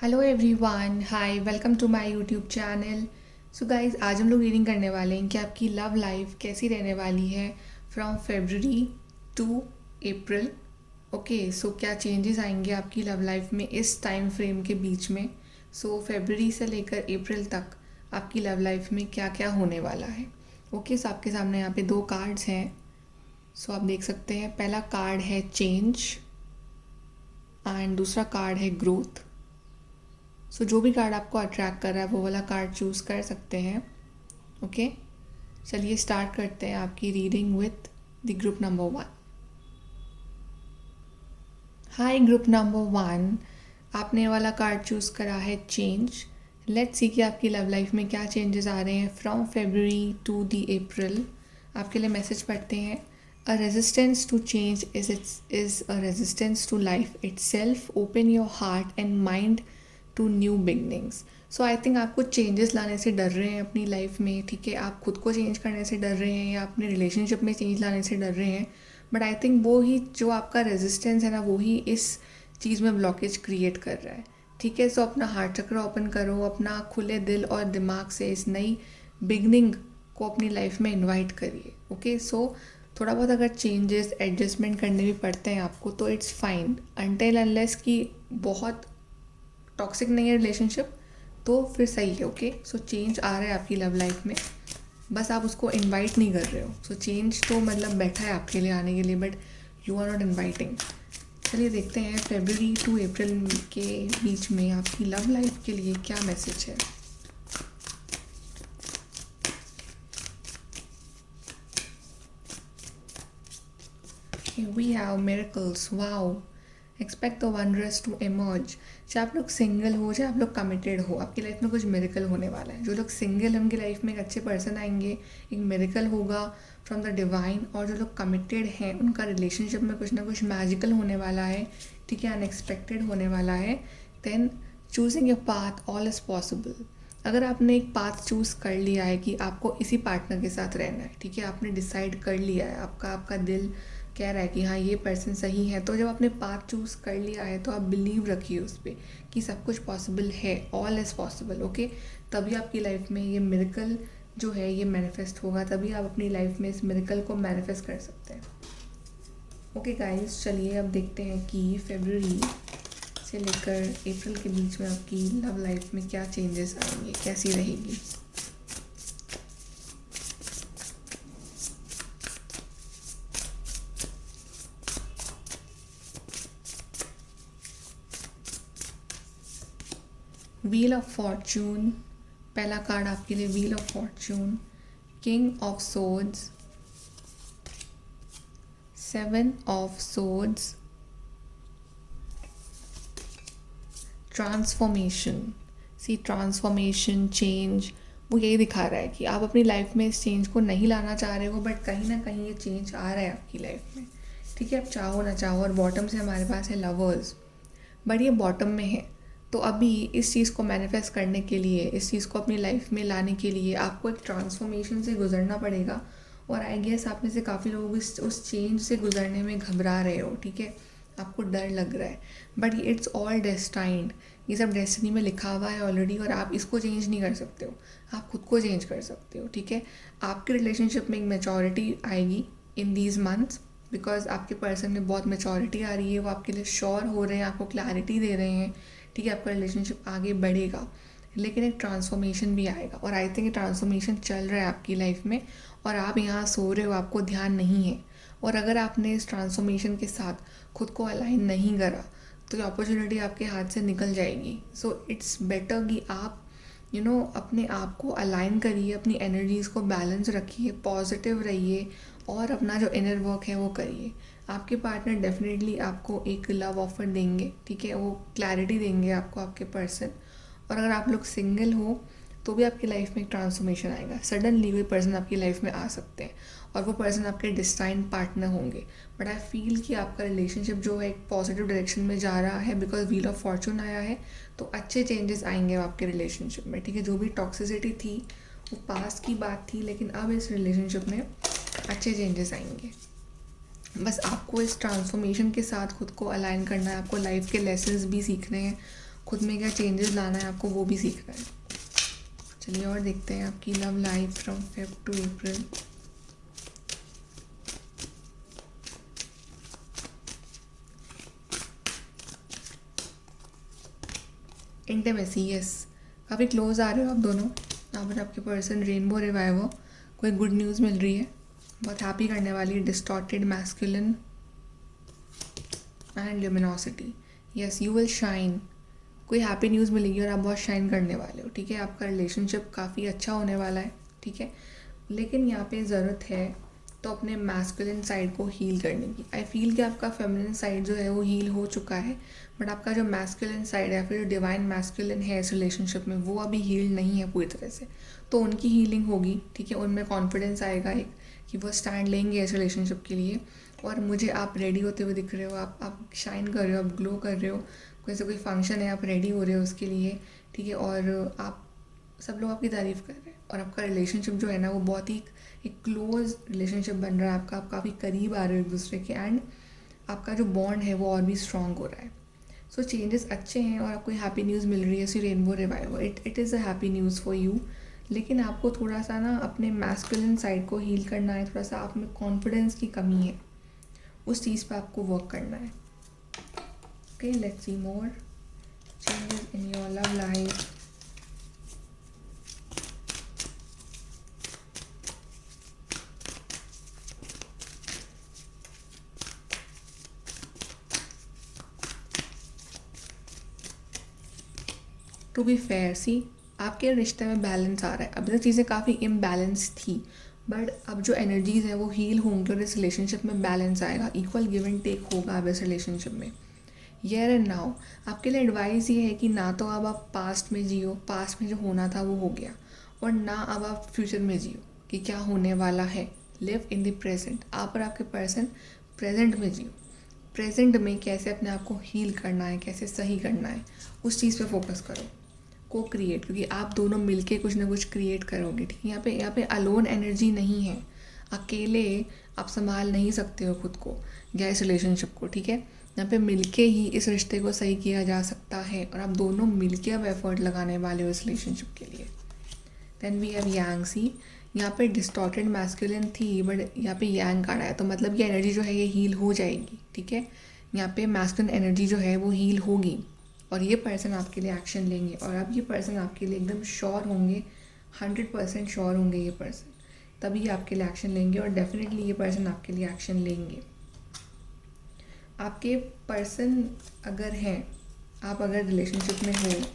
Hello everyone, hi, welcome to my YouTube channel. So guys, आज हम लोग reading करने वाले हैं कि आपकी लव लाइफ कैसी रहने वाली है from February to April. Okay, so क्या चेंजेस आएंगे आपकी लव लाइफ में इस टाइम फ्रेम के बीच में। सो फरवरी से लेकर अप्रैल तक आपकी लव लाइफ में क्या क्या होने वाला है। ओके, सो आपके सामने यहाँ पे दो कार्ड्स हैं। सो आप देख सकते हैं, पहला कार्ड है चेंज एंड दूसरा कार्ड है ग्रोथ। सो जो भी कार्ड आपको अट्रैक्ट कर रहा है वो वाला कार्ड चूज़ कर सकते हैं। ओके, चलिए स्टार्ट करते हैं आपकी reading with the group number 1। Hi group number 1, आपने वाला कार्ड चूज़ करा है चेंज। लेट्स सी कि आपकी लव लाइफ में क्या चेंजेस आ रहे हैं फ्रॉम फरवरी टू दी अप्रैल। आपके लिए मैसेज पढ़ते हैं। A resistance to change is a resistance to life itself. Open your heart and mind to new beginnings. So I think आप कुछ चेंजेस लाने से डर रहे हैं अपनी लाइफ में। ठीक है, आप खुद को चेंज करने से डर रहे हैं या अपने रिलेशनशिप में चेंज लाने से डर रहे हैं। बट आई थिंक वो ही जो आपका रेजिस्टेंस है ना, वो ही इस चीज़ में ब्लॉकेज क्रिएट कर रहा है। ठीक है, सो अपना हार्ट चक्र ओपन करो, अपना खुले दिल और दिमाग से इस नई बिगनिंग को अपनी लाइफ में इन्वाइट करिए। ओके, सो थोड़ा बहुत अगर चेंजेस एडजस्टमेंट करने भी पड़ते हैं आपको तो इट्स फाइन, अनटिल अनलेस कि बहुत टॉक्सिक नहीं है रिलेशनशिप तो फिर सही है। ओके, सो चेंज आ रहा है आपकी लव लाइफ में, बस आप उसको इनवाइट नहीं कर रहे हो। सो चेंज तो मतलब बैठा है आपके लिए आने के लिए, but you are not inviting. चलिए देखते हैं फरवरी टू अप्रैल के बीच में आपकी लव लाइफ के लिए क्या मैसेज है। We have miracles, wow, expect the wondrous to emerge. चाहे आप लोग सिंगल हो चाहे आप लोग कमिटेड हो, आपकी लाइफ में कुछ मिरेकल होने वाला है। जो लोग सिंगल हैं उनकी लाइफ में एक अच्छे पर्सन आएंगे, एक मिरेकल होगा फ्रॉम द डिवाइन। और जो लोग कमिटेड हैं उनका रिलेशनशिप में कुछ ना कुछ मैजिकल होने वाला है। ठीक है, अनएक्सपेक्टेड होने वाला है। Then choosing your path, all is possible. अगर आपने एक पाथ चूज़ कर लिया है कि आपको इसी पार्टनर के साथ रहना है, ठीक है, आपने डिसाइड कर लिया है, आपका दिल कह रहा है कि हाँ ये पर्सन सही है, तो जब आपने पाथ चूज़ कर लिया है तो आप बिलीव रखिए उस पर कि सब कुछ पॉसिबल है, ऑल इज़ पॉसिबल। ओके, तभी आपकी लाइफ में ये मिरेकल जो है ये मैनिफेस्ट होगा, तभी आप अपनी लाइफ में इस मिरेकल को मैनिफेस्ट कर सकते हैं। ओके गाइस, चलिए अब देखते हैं कि फरवरी से लेकर अप्रैल के बीच में आपकी लव लाइफ में क्या चेंजेस आएंगे, कैसी रहेगी। व्हील ऑफ फॉर्च्यून, पहला कार्ड आपके लिए wheel of fortune, king of swords, seven of swords, transformation. See transformation, change, वो यही दिखा रहा है कि आप अपनी लाइफ में इस चेंज को नहीं लाना चाह रहे हो, बट कहीं ना कहीं ये चेंज आ रहा है आपकी लाइफ में। ठीक है, आप चाहो ना चाहो। और बॉटम से हमारे पास है लवर्स, बट ये बॉटम में है। तो अभी इस चीज़ को मैनिफेस्ट करने के लिए, इस चीज़ को अपनी लाइफ में लाने के लिए आपको एक ट्रांसफॉर्मेशन से गुजरना पड़ेगा। और आई गेस आप में से काफ़ी लोग उस चेंज से गुजरने में घबरा रहे हो। ठीक है, आपको डर लग रहा है, बट इट्स ऑल डेस्टाइंड। ये सब डेस्टिनी में लिखा हुआ है ऑलरेडी और आप इसको चेंज नहीं कर सकते हो, आप खुद को चेंज कर सकते हो। ठीक है, आपके रिलेशनशिप में एक मैच्योरिटी आएगी इन दीज मंथ्स, बिकॉज आपके पर्सन में बहुत मैच्योरिटी आ रही है, वो आपके लिए श्योर हो रहे हैं, आपको क्लैरिटी दे रहे हैं। ठीक है, आपका रिलेशनशिप आगे बढ़ेगा, लेकिन एक ट्रांसफॉर्मेशन भी आएगा। और आई थिंक ये ट्रांसफॉर्मेशन चल रहा है आपकी लाइफ में और आप यहाँ सो रहे हो, आपको ध्यान नहीं है। और अगर आपने इस ट्रांसफॉर्मेशन के साथ खुद को अलाइन नहीं करा तो ये अपॉर्चुनिटी आपके हाथ से निकल जाएगी। सो इट्स बेटर कि आप अपने आप को अलाइन करिए, अपनी एनर्जीज़ को बैलेंस रखिए, पॉजिटिव रहिए और अपना जो इनर वर्क है वो करिए। आपके पार्टनर डेफिनेटली आपको एक लव ऑफर देंगे। ठीक है, वो क्लैरिटी देंगे आपको, आपके पर्सन। और अगर आप लोग सिंगल हो तो भी आपकी लाइफ में एक ट्रांसफॉर्मेशन आएगा। सडनली कोई पर्सन आपकी लाइफ में आ सकते हैं और वो पर्सन आपके डिस्टाइंड पार्टनर होंगे। बट आई फील कि आपका रिलेशनशिप जो है एक पॉजिटिव डायरेक्शन में जा रहा है, बिकॉज व्हील ऑफ फॉर्चून आया है। तो अच्छे चेंजेस आएंगे आपके रिलेशनशिप में। ठीक है, जो भी टॉक्सिसिटी थी वो पास्ट की बात थी, लेकिन अब इस रिलेशनशिप में अच्छे चेंजेस आएंगे। बस आपको इस ट्रांसफॉर्मेशन के साथ खुद को अलाइन करना है, आपको लाइफ के लेसन्स भी सीखने हैं, खुद में क्या चेंजेस लाना है आपको वो भी सीखना है। चलिए और देखते हैं आपकी love life from Feb to April. Intimacy, yes, काफ़ी क्लोज आ रहे हो आप दोनों। आप और आपके पर्सन रेनबो रिवाइवर, कोई गुड न्यूज़ मिल रही है, बहुत हैप्पी करने वाली है। Distorted masculine and luminosity, yes you will shine, कोई हैप्पी न्यूज़ मिलेगी और आप बहुत शाइन करने वाले हो, ठीक है। आपका रिलेशनशिप काफ़ी अच्छा होने वाला है, ठीक है। लेकिन यहाँ पे ज़रूरत है तो अपने मैस्कुलिन साइड को हील करने की। आई फील कि आपका फेमिनिन साइड जो है वो हील हो चुका है, बट आपका जो मैस्कुलिन साइड है, फिर जो डिवाइन मैस्कुलिन है इस रिलेशनशिप में, वो अभी हील नहीं है पूरी तरह से। तो उनकी हीलिंग होगी, ठीक है। उनमें कॉन्फिडेंस आएगा एक कि वो स्टैंड लेंगे इस रिलेशनशिप के लिए। और मुझे आप रेडी होते हुए दिख रहे हो, आप शाइन कर रहे हो, आप ग्लो कर रहे हो। कोई से कोई फंक्शन है, आप रेडी हो रहे हो उसके लिए, ठीक है। और आप सब लोग आपकी तारीफ़ कर रहे हैं और आपका रिलेशनशिप जो है ना वो बहुत ही एक क्लोज रिलेशनशिप बन रहा है आपका। आप काफ़ी करीब आ रहे हो एक दूसरे के, एंड आपका जो बॉन्ड है वो और भी स्ट्रॉन्ग हो रहा है। सो चेंजेस अच्छे हैं और आपको हैप्पी न्यूज़ मिल रही है। See rainbow revival, it is a happy news for you. लेकिन आपको थोड़ा सा ना अपने मैस्कुलिन साइड को हील करना है, थोड़ा सा आप में कॉन्फिडेंस की कमी है, उस चीज़ पे आपको वर्क करना है। Okay, let's see more changes in your love life. To be fair, see आपके रिश्ते में बैलेंस आ रहा है। अभी तक चीज़ें काफ़ी इम्बैलेंस थी, बट अब जो एनर्जीज़ हैं वो हील होंगी और इस रिलेशनशिप में बैलेंस आएगा, इक्वल गिव एंड टेक होगा अब इस रिलेशनशिप में। हियर एंड नाउ आपके लिए एडवाइस ये है कि ना तो अब आप पास्ट में जियो, पास्ट में जो होना था वो हो गया, और ना अब आप फ्यूचर में जियो कि क्या होने वाला है। लिव इन द प्रेजेंट, आप और आपके पर्सन प्रेजेंट में जियो। प्रेजेंट में कैसे अपने आप को हील करना है, कैसे सही करना है, उस चीज़ पे फोकस करो। को क्रिएट, क्योंकि आप दोनों मिलके कुछ ना कुछ क्रिएट करोगे, ठीक है। यहाँ पे अलोन एनर्जी नहीं है, अकेले आप संभाल नहीं सकते हो खुद को या इस रिलेशनशिप को, ठीक है। यहाँ पे मिलके ही इस रिश्ते को सही किया जा सकता है और आप दोनों मिलके अब एफर्ट लगाने वाले हो इस रिलेशनशिप के लिए। देन वी हैव यांग, सी यहाँ पे डिस्टॉर्टेड मैस्कुलिन थी, बट यहाँ पे यांग कार्ड आया, तो मतलब ये एनर्जी जो है ये हील हो जाएगी, ठीक है। यहाँ पे मैस्कुलिन एनर्जी जो है वो हील होगी और ये पर्सन आपके लिए एक्शन लेंगे, और अब ये पर्सन आपके लिए एकदम श्योर होंगे, 100% श्योर होंगे ये पर्सन, तभी आपके लिए एक्शन लेंगे। और डेफिनेटली ये पर्सन आपके लिए एक्शन लेंगे। आपके पर्सन अगर हैं, आप अगर रिलेशनशिप में हो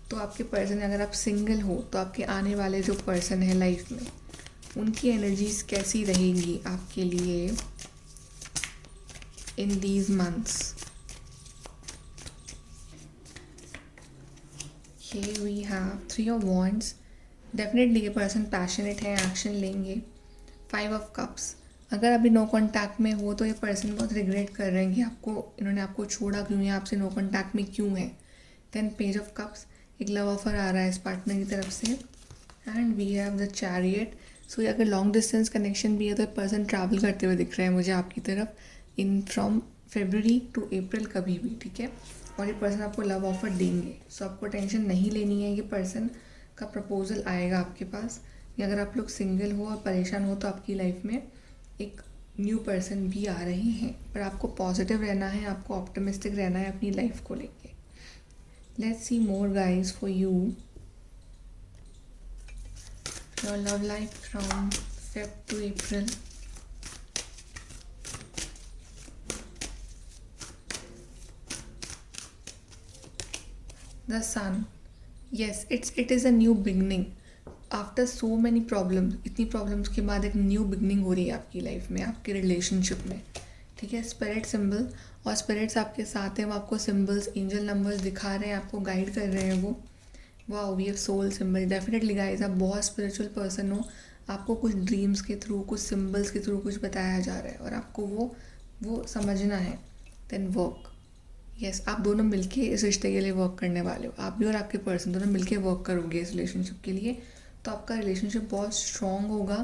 तो आपके पर्सन, अगर आप सिंगल हो तो आपके आने वाले जो पर्सन है लाइफ में, उनकी एनर्जीज कैसी रहेंगी आपके लिए in these months. Here we have 3 of Wands. Definitely ये पर्सन पैशनेट है, एक्शन लेंगे। 5 of Cups, अगर अभी नो कॉन्टैक्ट में हो तो ये पर्सन बहुत रिग्रेट कर रहे हैं कि इन्होंने आपको छोड़ा क्यों है, आपसे नो कॉन्टैक्ट में क्यों है। देन पेज ऑफ कप्स, एक लव ऑफर आ रहा है इस पार्टनर की तरफ से। And we have the chariot. So अगर लॉन्ग डिस्टेंस कनेक्शन भी है तो एक पर्सन ट्रैवल करते हुए दिख रहे हैं मुझे आपकी तरफ in from February to April कभी भी, ठीक है। और ये पर्सन आपको लव ऑफर देंगे, सो आपको टेंशन नहीं लेनी है। ये पर्सन का प्रपोजल आएगा आपके पास, या अगर आप लोग सिंगल हो और परेशान हो तो आपकी लाइफ में एक न्यू पर्सन भी आ रहे हैं, पर आपको पॉजिटिव रहना है, आपको ऑप्टिमिस्टिक रहना है अपनी लाइफ को लेके। Let's see more guys for you your love life from Feb to April। The Sun, yes, it is a new beginning after so many problems. इतनी प्रॉब्लम्स के बाद एक न्यू बिगनिंग हो रही है आपकी लाइफ में, आपके रिलेशनशिप में, ठीक है। स्पिरिट सिंबल, और स्पिरिट्स आपके साथ हैं, वो आपको सिंबल्स, एंजल नंबर्स दिखा रहे हैं, आपको गाइड कर रहे हैं वो। Wow, we have soul symbol. Definitely guys आप बहुत स्पिरिचुअल पर्सन हो, आपको कुछ ड्रीम्स के थ्रू, कुछ सिंबल्स के थ्रू कुछ बताया जा रहा है और आपको वो समझना है। देन वर्क, यस, आप दोनों मिलके इस रिश्ते के लिए वर्क करने वाले हो। आप भी और आपके पर्सन दोनों मिलके वर्क करोगे इस रिलेशनशिप के लिए, तो आपका रिलेशनशिप बहुत स्ट्रॉन्ग होगा।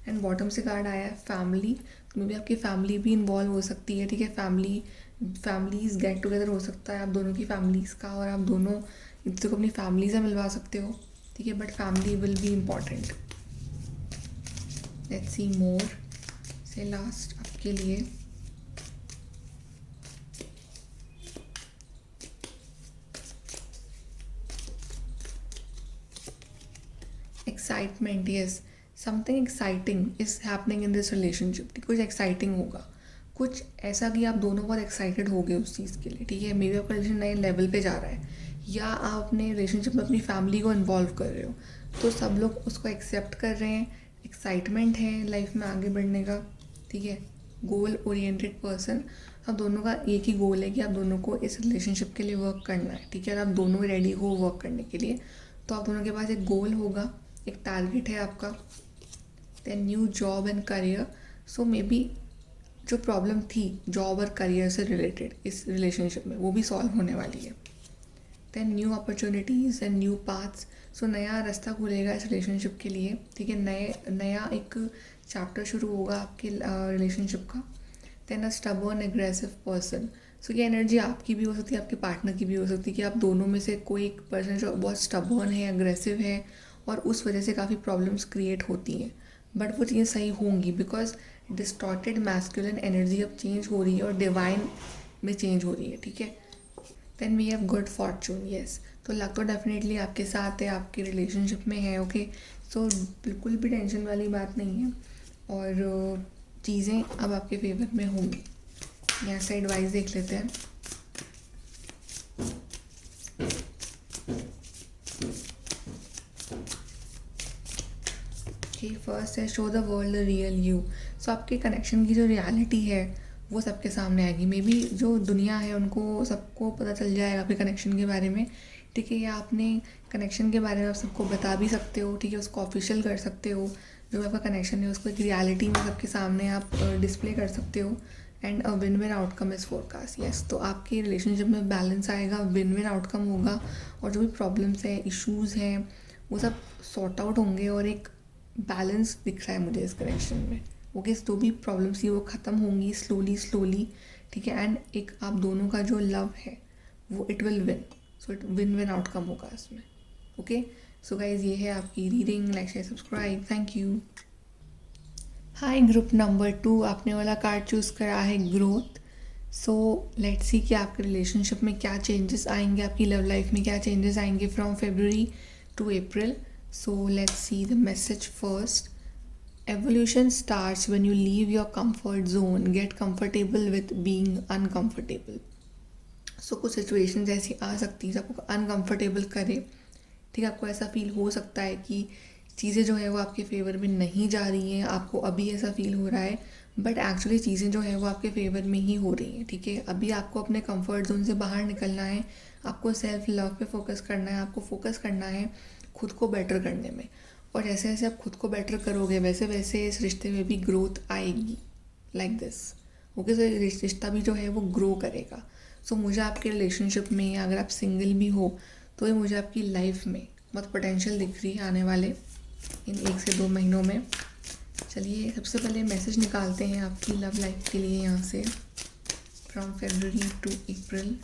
एंड बॉटम से कार्ड आया है फैमिली, तो मे भी आपकी फैमिली भी इन्वॉल्व हो सकती है, ठीक है। फैमिली फैमिलीज़ गेट टुगेदर हो सकता है आप दोनों की फैमिलीज़ का, और आप दोनों एक दूसरे को अपनी फैमिली से मिलवा सकते हो, ठीक है, but family will be important. Let's see more से लास्ट आपके लिए। Excitement, yes, something exciting is happening in this relationship. कुछ एक्साइटिंग होगा, कुछ ऐसा कि आप दोनों बहुत एक्साइटेड हो गए उस चीज़ के लिए, ठीक है। मे बी आपका रिलेशन नए लेवल पे जा रहा है, या आप अपने रिलेशनशिप में अपनी फैमिली को इन्वॉल्व कर रहे हो, तो सब लोग उसको एक्सेप्ट कर रहे हैं, एक्साइटमेंट है लाइफ में आगे बढ़ने का, ठीक है। गोल ओरिएंटेड पर्सन, आप दोनों का एक ही गोल है कि आप दोनों को इस रिलेशनशिप के लिए वर्क करना है, ठीक है। और आप दोनों रेडी हो वर्क करने के लिए, तो आप दोनों के पास एक गोल होगा, एक टारगेट है आपका। Then new job and career, so maybe जो प्रॉब्लम थी जॉब और करियर से रिलेटेड इस रिलेशनशिप में, वो भी सॉल्व होने वाली है। Then new opportunities and new paths, so नया रास्ता खुलेगा इस रिलेशनशिप के लिए, ठीक है। नया एक चैप्टर शुरू होगा आपके रिलेशनशिप का। देन अ स्टबर्न एग्रेसिव पर्सन, सो ये एनर्जी आपकी भी हो सकती है, आपके पार्टनर की भी हो सकती है, कि आप दोनों में से कोई एक पर्सन जो बहुत स्टबर्न है, अग्रेसिव है, और उस वजह से काफ़ी प्रॉब्लम्स क्रिएट होती हैं, बट वो चीज़ें सही होंगी, बिकॉज डिस्टॉर्टेड मैस्कुलिन एनर्जी अब चेंज हो रही है और डिवाइन में चेंज हो रही है, ठीक है। Then we have good fortune, yes, तो लक तो डेफिनेटली आपके साथ है, आपके रिलेशनशिप में है, ओके। सो बिल्कुल भी टेंशन वाली बात नहीं है, और चीज़ें अब आपके फेवर में होंगी। यहाँ से एडवाइस देख लेते हैं। फर्स्ट है show the world the real you, so आपके कनेक्शन की जो रियलिटी है वो सबके सामने आएगी। मे बी जो दुनिया है उनको सबको पता चल जाएगा आपके कनेक्शन के बारे में, ठीक है, या आपने कनेक्शन के बारे में आप सबको बता भी सकते हो, ठीक है, उसको ऑफिशियल कर सकते हो, जो आपका कनेक्शन है उसको एक रियलिटी में सबके सामने आप डिस्प्ले कर सकते हो। And a win win outcome is forecast, yes, तो आपके रिलेशनशिप में बैलेंस आएगा, विन विन आउटकम होगा, और जो भी प्रॉब्लम्स हैं, इश्यूज़ हैं, वो सब सॉर्ट आउट होंगे, और एक बैलेंस दिख रहा है मुझे इस कनेक्शन में, ओके। जो भी प्रॉब्लम्स थी वो ख़त्म होंगी स्लोली स्लोली, ठीक है। एंड एक आप दोनों का जो लव है वो it will win, so it win win outcome होगा इसमें, ओके। सो गाइज, ये है आपकी reading. Like share subscribe, thank you. Hi, group number 2, आपने वाला कार्ड चूज़ करा है ग्रोथ। सो लेट्स सी कि आपके रिलेशनशिप में क्या चेंजेस आएंगे, आपकी लव लाइफ में क्या चेंजेस आएंगे from February to April. So let's see the message first. Evolution starts when you leave your comfort zone, get comfortable with being uncomfortable. So कुछ सिचुएशंस ऐसी आ सकती है जो आपको अनकम्फर्टेबल करे, ठीक है। आपको ऐसा फील हो सकता है कि चीज़ें जो है वो आपके फेवर में नहीं जा रही हैं, आपको अभी ऐसा फील हो रहा है, बट एक्चुअली चीज़ें जो है वो आपके फेवर में ही हो रही हैं, ठीक है। अभी आपको अपने कंफर्ट जोन से बाहर निकलना है, आपको सेल्फ लव पे फोकस करना है, आपको फोकस करना है खुद को बेटर करने में, और जैसे जैसे आप खुद को बेटर करोगे वैसे वैसे इस रिश्ते में भी ग्रोथ आएगी, लाइक दिस, ओके। तो रिश्ता भी जो है वो ग्रो करेगा। सो मुझे आपके रिलेशनशिप में, अगर आप सिंगल भी हो, तो ये मुझे आपकी लाइफ में बहुत पोटेंशियल दिख रही है आने वाले इन 1 से 2 महीनों में। चलिए सबसे पहले मैसेज निकालते हैं आपकी लव लाइफ के लिए यहाँ से, from February to April।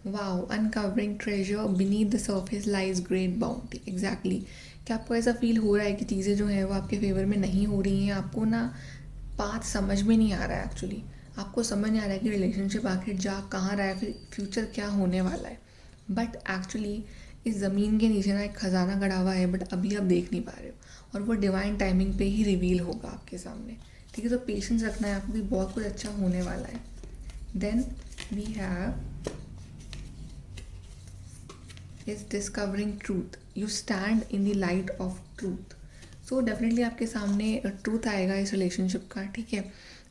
Wow, uncovering treasure beneath the surface lies great bounty, exactly. क्या आपको ऐसा फील हो रहा है कि चीज़ें जो हैं वो आपके फेवर में नहीं हो रही हैं, आपको ना पाथ समझ में नहीं आ रहा है, एक्चुअली आपको समझ नहीं आ रहा है कि रिलेशनशिप आखिर जा कहाँ रहा है, फिर फ्यूचर क्या होने वाला है, बट एक्चुअली इस ज़मीन के नीचे ना एक ख़जाना गड़ा हुआ है, बट अभी आप देख नहीं पा रहे हो, और वो डिवाइन टाइमिंग पे ही रिवील होगा आपके सामने, ठीक है। तो पेशेंस रखना है आपको कि बहुत कुछ अच्छा होने वाला है। Then we have is discovering truth, you stand in the light of truth. So definitely आपके सामने ट्रूथ आएगा इस रिलेशनशिप का, ठीक है।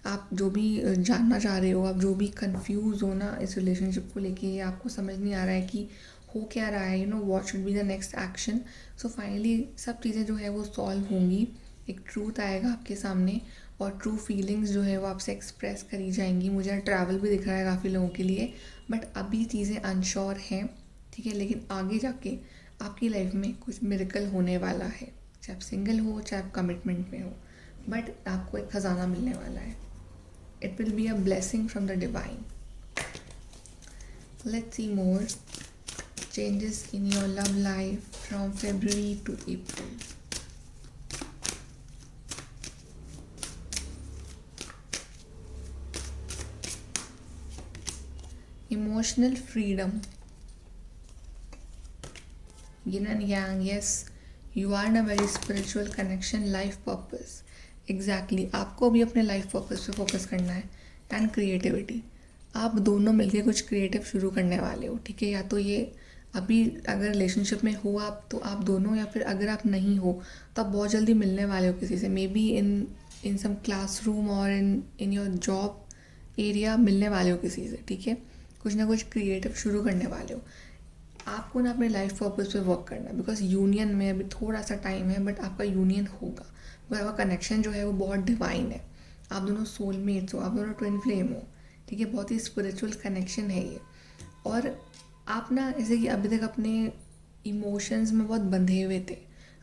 आप जो भी जानना चाह रहे हो, आप जो भी कंफ्यूज हो ना इस रिलेशनशिप को लेके, आपको समझ नहीं आ रहा है कि हो क्या रहा है, what should be the next action, so finally सब चीज़ें जो है वो सॉल्व होंगी, एक ट्रूथ आएगा आपके सामने, और ट्रू फीलिंग्स जो है वो आपसे एक्सप्रेस करी जाएंगी। मुझे ट्रैवल भी दिख रहा है काफ़ी लोगों के लिए, बट अभी चीज़ें अनश्योर हैं, ठीक है, लेकिन आगे जाके आपकी लाइफ में कुछ मिरेकल होने वाला है, चाहे आप सिंगल हो चाहे आप कमिटमेंट में हो, बट आपको एक खजाना मिलने वाला है. It will be a blessing from the divine. Let's see more changes in your love life from February to April. Emotional freedom. Yin and yang, yes, you are in a very spiritual connection, life purpose. Exactly, आपको भी अपने life purpose पे focus करना है. And creativity, आप दोनों मिलके कुछ क्रिएटिव शुरू करने वाले हो, ठीक है. या तो ये अभी अगर रिलेशनशिप में हो आप तो आप दोनों, या फिर अगर आप नहीं हो तो आप बहुत जल्दी मिलने वाले हो किसी से, may be in some classroom और इन योर जॉब एरिया मिलने वाले हो किसी से, ठीक है. कुछ ना कुछ क्रिएटिव शुरू करने वाले हो. आपको ना अपने लाइफ पर्पस पे वर्क करना है, बिकॉज यूनियन में अभी थोड़ा सा टाइम है, बट आपका यूनियन होगा. बट आपका कनेक्शन जो है वो बहुत डिवाइन है. आप दोनों सोलमेट्स हो, आप दोनों ट्विन फ्लेम हो, ठीक है. बहुत ही स्पिरिचुअल कनेक्शन है ये. और आप ना जैसे कि अभी तक अपने इमोशंस में बहुत बंधे हुए थे,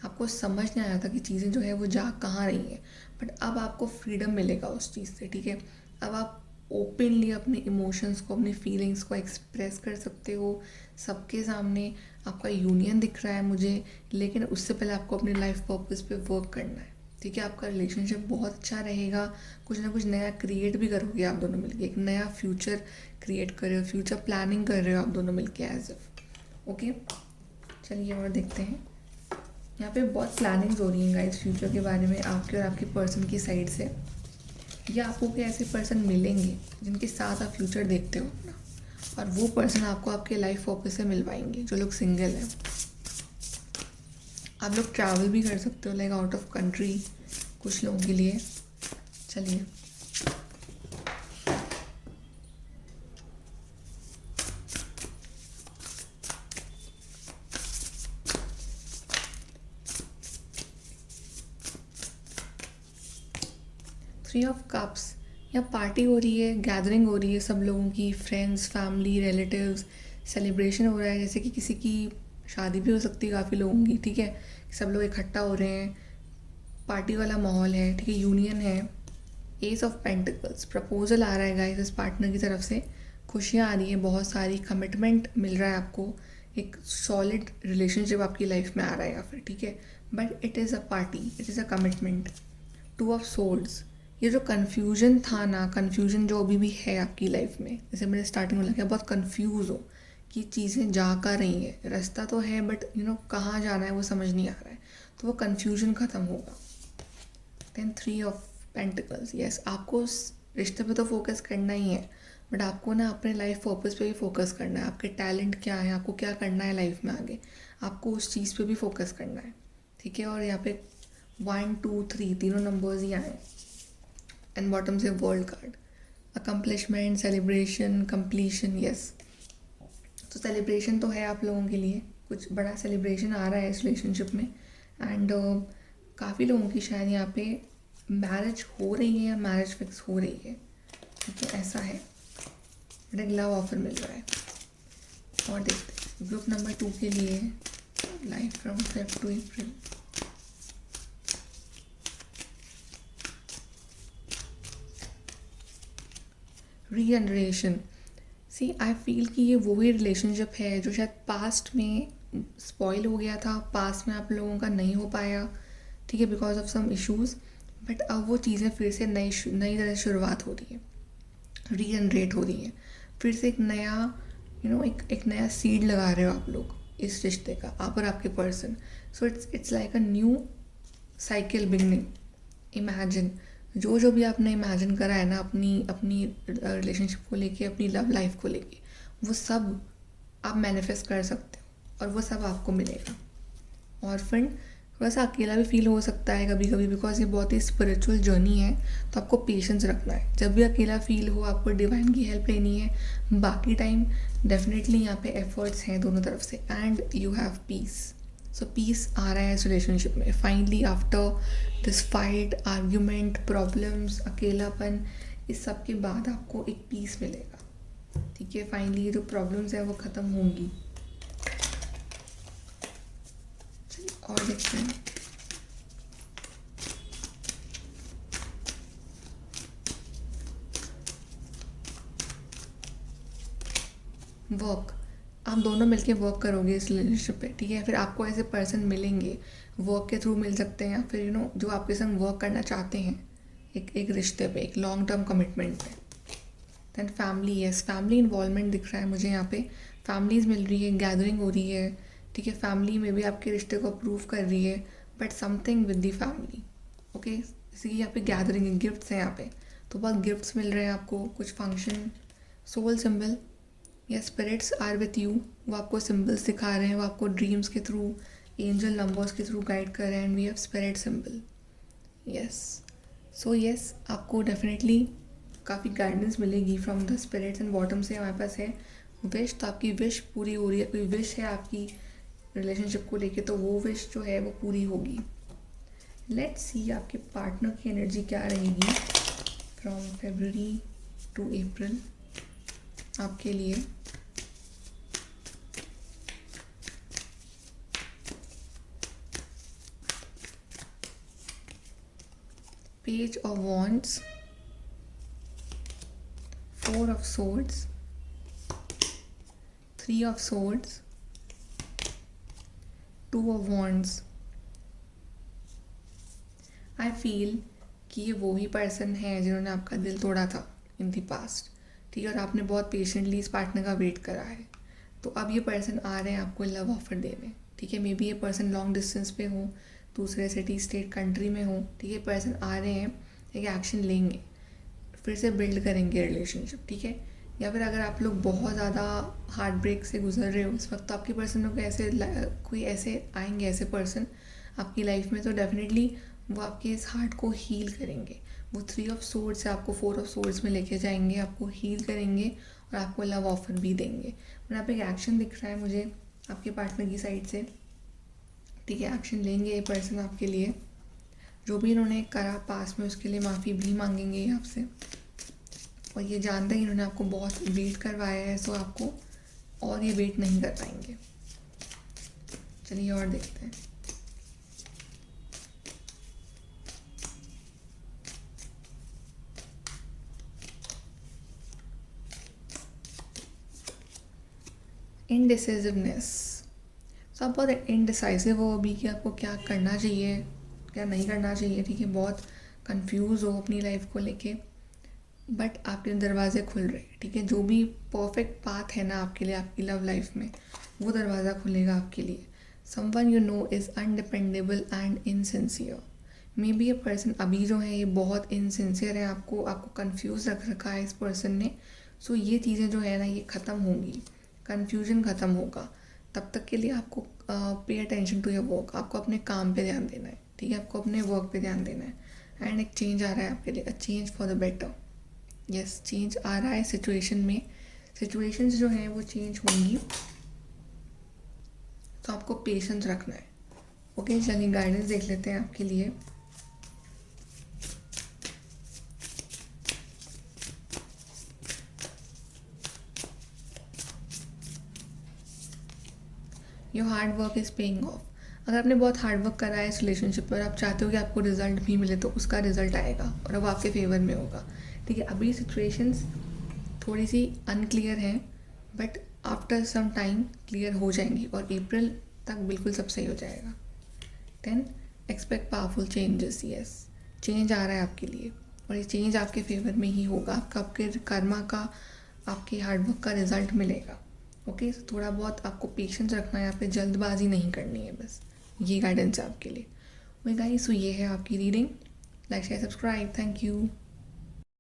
आपको समझ नहीं आया था कि चीज़ें जो है वो जा कहाँ रही हैं, बट अब आपको फ्रीडम मिलेगा उस चीज़ से, ठीक है. अब आप ओपनली अपने इमोशंस को, अपनी फीलिंग्स को एक्सप्रेस कर सकते हो सबके सामने. आपका यूनियन दिख रहा है मुझे, लेकिन उससे पहले आपको अपनी लाइफ पर्पस पे वर्क करना है, ठीक है. आपका रिलेशनशिप बहुत अच्छा रहेगा. कुछ ना कुछ नया क्रिएट भी करोगे आप दोनों मिलके, एक नया फ्यूचर क्रिएट कर रहे हो, फ्यूचर प्लानिंग कर रहे हो आप दोनों मिलके एज इफ. ओके, चलिए और देखते हैं. यहाँ पे बहुत प्लानिंग्स हो रही हैं गाइस फ्यूचर के बारे में, आपके और आपके पर्सन की साइड से. या आपको कोई ऐसे पर्सन मिलेंगे जिनके साथ आप फ्यूचर देखते हो अपना, और वो पर्सन आपको आपके लाइफ पर्पस से मिलवाएंगे. जो लोग सिंगल हैं, आप लोग ट्रैवल भी कर सकते हो, लाइक आउट ऑफ कंट्री कुछ लोगों के लिए. चलिए, थ्री ऑफ कप्स. यहाँ पार्टी हो रही है, गैदरिंग हो रही है सब लोगों की, फ्रेंड्स, फैमिली, रिलेटिव्स, सेलिब्रेशन हो रहा है. जैसे कि किसी की शादी भी हो सकती है काफ़ी लोगों की, ठीक है. सब लोग इकट्ठा हो रहे हैं, पार्टी वाला माहौल है, ठीक है. यूनियन है. एस ऑफ पेंटिकल्स, प्रपोजल आ रहा है गाइस इस पार्टनर की तरफ से. खुशियाँ आ रही हैं, बहुत सारी कमिटमेंट मिल रहा है आपको, एक सॉलिड रिलेशनशिप आपकी लाइफ में आ रहा है या फिर, ठीक है. But it is a party, it is a commitment. Two of swords, ये जो कन्फ्यूजन था ना, कन्फ्यूजन जो अभी भी है आपकी लाइफ में, जैसे मैंने स्टार्टिंग में लगा बहुत कन्फ्यूज़ हो कि चीज़ें जा कर रही हैं, रास्ता तो है बट कहाँ जाना है वो समझ नहीं आ रहा है, तो वो कन्फ्यूजन ख़त्म होगा. Then three of pentacles, yes, आपको उस रिश्ते पे तो फोकस करना ही है, बट आपको ना अपने लाइफ पर्पस पे भी फोकस करना है. आपके टैलेंट क्या है, आपको क्या करना है लाइफ में आगे, आपको उस चीज़ पे भी फोकस करना है, ठीक है. और यहाँ पे 1 2 3 तीनों नंबर्स ही आए, एंड बॉटम से world card. Accomplishment, celebration, completion, yes. तो सेलिब्रेशन तो है आप लोगों के लिए, कुछ बड़ा सेलिब्रेशन आ रहा है इस रिलेशनशिप में. एंड काफ़ी लोगों की शायद यहाँ पे मैरिज हो रही है या मैरिज फिक्स हो रही है, ठीक है. ऐसा है, एक लव ऑफर मिल रहा है. और देखते हैं ग्रुप नंबर 2 के लिए life from Feb to April. Regeneration. See I feel कि ये वही रिलेशनशिप है जो शायद पास्ट में स्पॉइल हो गया था, पास्ट में आप लोगों का नहीं हो पाया, ठीक है, because of some issues. But अब वो चीज़ें फिर से नई तरह से शुरुआत हो रही है, रीजनरेट हो रही है, फिर से एक नया एक नया सीड लगा रहे हो आप लोग इस रिश्ते का, आप और आपके person. So it's like a new cycle beginning. Imagine जो भी आपने इमेजिन करा है ना अपनी रिलेशनशिप को लेके, अपनी लव लाइफ को लेके, वो सब आप मैनिफेस्ट कर सकते हो और वो सब आपको मिलेगा. और फिर थोड़ा सा अकेला भी फील हो सकता है कभी कभी, बिकॉज ये बहुत ही स्पिरिचुअल जर्नी है, तो आपको पेशेंस रखना है. जब भी अकेला फील हो आपको डिवाइन की हेल्प लेनी है. बाकी टाइम डेफिनेटली यहाँ पे एफर्ट्स हैं दोनों तरफ से, and you have peace. So peace आ रहा है इस रिलेशनशिप में finally, after this fight, argument, problems, अकेलापन, इस सब के बाद आपको एक पीस मिलेगा, ठीक है. फाइनली ये जो प्रॉब्लम्स है वो ख़त्म होंगी. और देखते हैं। वर्क, आप दोनों मिलके वर्क करोगे इस रिलेशनशिप पे, ठीक है। फिर आपको ऐसे पर्सन मिलेंगे, वर्क के थ्रू मिल सकते हैं, या फिर जो आपके संग वर्क करना चाहते हैं एक रिश्ते पे, एक लॉन्ग टर्म कमिटमेंट पे। Then family, yes, family involvement दिख रहा है मुझे यहाँ पे। फैमिलीज मिल रही है, गैदरिंग हो रही है, ठीक है। फैमिली में भी आपके रिश्ते को अप्रूव कर रही है, but something with the family, okay. जैसे कि यहाँ पे गैदरिंग है, गिफ्ट्स हैं यहाँ पे, तो बहुत गिफ्ट्स मिल रहे हैं आपको, कुछ फंक्शन, सोल सिंबल या स्पिरिट्स आर विथ यू, वो आपको सिम्बल्स दिखा रहे हैं, वो आपको ड्रीम्स के थ्रू, एंजल नंबर्स के थ्रू गाइड कर रहे हैं। And we have spirit symbol, yes. So yes, आपको डेफिनेटली काफ़ी गाइडेंस मिलेगी from the spirits. And bottom से हमारे पास है विश, तो आपकी विश पूरी हो रही है। कोई विश है आपकी रिलेशनशिप को लेके, तो वो विश जो है वो पूरी होगी। लेट्स सी आपके पार्टनर की एनर्जी क्या रहेगी फ्रॉम फरवरी टू अप्रैल आपके लिए। Page of wands, 4 of swords, 3 of swords, 2 of wands। I feel कि ये वो ही पर्सन है जिन्होंने आपका दिल तोड़ा था इन दी पास्ट, ठीक है। और आपने बहुत पेशेंटली इस पार्टनर का वेट करा है, तो अब ये पर्सन आ रहे हैं आपको लव ऑफर देने, ठीक है। मे बी ये पर्सन लॉन्ग डिस्टेंस पे हो, दूसरे सिटी स्टेट कंट्री में हो, ठीक है। पर्सन आ रहे हैं, एक एक्शन लेंगे, फिर से बिल्ड करेंगे रिलेशनशिप, ठीक है। या फिर अगर आप लोग बहुत ज़्यादा हार्ट ब्रेक से गुजर रहे हो इस वक्त, तो आपके पर्सन को ऐसे कोई ऐसे आएंगे, ऐसे पर्सन आपकी लाइफ में, तो डेफिनेटली वो आपके इस हार्ट को हील करेंगे। वो 3 of swords से आपको 4 of swords में लेके जाएंगे, आपको हील करेंगे और आपको लव ऑफर भी देंगे। और यहाँ पे एक एक्शन दिख रहा है मुझे आपके पार्टनर की साइड से, ठीक है। एक्शन लेंगे ये पर्सन आपके लिए, जो भी इन्होंने करा पास में उसके लिए माफ़ी भी मांगेंगे ये आपसे। और ये जानते हैं इन्होंने आपको बहुत वेट करवाया है, सो आपको और ये वेट नहीं कर पाएंगे। चलिए और देखते हैं। इनडिसाइसिवनेस, तो आप बहुत इनडिसाइसिव हो अभी कि आपको क्या करना चाहिए, क्या नहीं करना चाहिए, ठीक है। बहुत कंफ्यूज हो अपनी लाइफ को लेके, बट आपके दरवाजे खुल रहे हैं, ठीक है। जो भी परफेक्ट पाथ है ना आपके लिए, आपकी लव लाइफ में, वो दरवाज़ा खुलेगा आपके लिए। Someone you know is undependable and insincere. Maybe ये पर्सन अभी जो है ये बहुत इनसिंसियर है, आपको कंफ्यूज रख रखा है इस पर्सन ने। सो ये चीज़ें जो है ना ये ख़त्म होंगी, कन्फ्यूजन ख़त्म होगा। तब तक के लिए आपको pay attention to your work, आपको अपने काम पे ध्यान देना है, ठीक है। आपको अपने वर्क पे ध्यान देना है। एंड एक चेंज आ रहा है आपके लिए, a change for the better, yes. Change आ रहा है सिचुएशन में, सिचुएशंस जो हैं वो चेंज होंगी, तो आपको पेशेंस रखना है, ओके। चलिए गाइडेंस देख लेते हैं आपके लिए। Your hard work is paying off. अगर आपने बहुत हार्ड वर्क करा है इस रिलेशनशिप पर, आप चाहते हो कि आपको रिजल्ट भी मिले, तो उसका रिजल्ट आएगा और वो आपके फेवर में होगा, ठीक है। अभी सिचुएशंस थोड़ी सी अनक्लियर हैं, but after some time clear हो जाएंगी और अप्रैल तक बिल्कुल सब सही हो जाएगा। Then expect powerful changes, yes. Change आ रहा है आपके लिए और ये चेंज आपके फेवर में ही होगा, आपके कर्मा का, आपके हार्डवर्क का रिजल्ट मिलेगा, ओके। थोड़ा बहुत आपको पेशेंस रखना है, यहाँ पे जल्दबाजी नहीं करनी है, बस ये गाइडेंस है आपके लिए। वही गाइस, सो ये है आपकी reading. Like share subscribe, thank you.